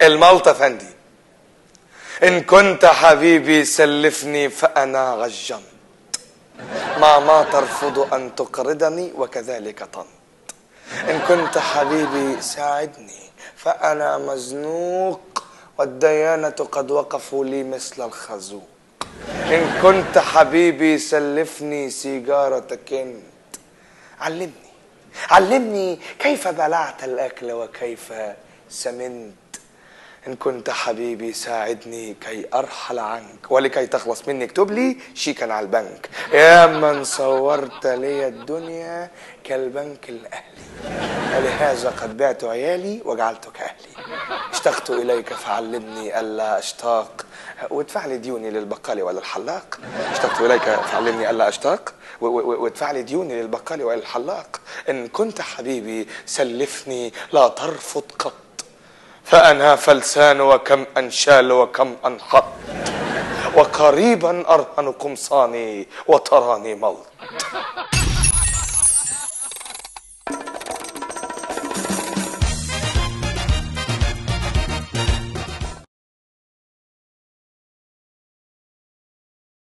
الملط افندي. ان كنت حبيبي سلفني فانا غجمت، ما ترفض ان تقرضني وكذلك طنط. ان كنت حبيبي ساعدني فانا مزنوق، والديانة قد وقفوا لي مثل الخازوق. ان كنت حبيبي سلفني سيجارتك انت، علمني كيف بلعت الاكل وكيف سمنت. إن كنت حبيبي ساعدني كي أرحل عنك، ولكي تخلص مني اكتب لي شيكا على البنك. يا من صورت لي الدنيا كالبنك الأهلي، ولهذا قد بعت عيالي وجعلتك أهلي. اشتقت إليك فعلمني ألا أشتاق، وادفع لي ديوني للبقال ولا الحلاق. اشتقت إليك فعلمني ألا أشتاق، وادفع لي ديوني للبقال ولا الحلاق. إن كنت حبيبي سلفني لا ترفض قط، فأنا فلسان وكم أنشال وكم أنحط، وقريبا أرهن قمصاني وتراني ملط.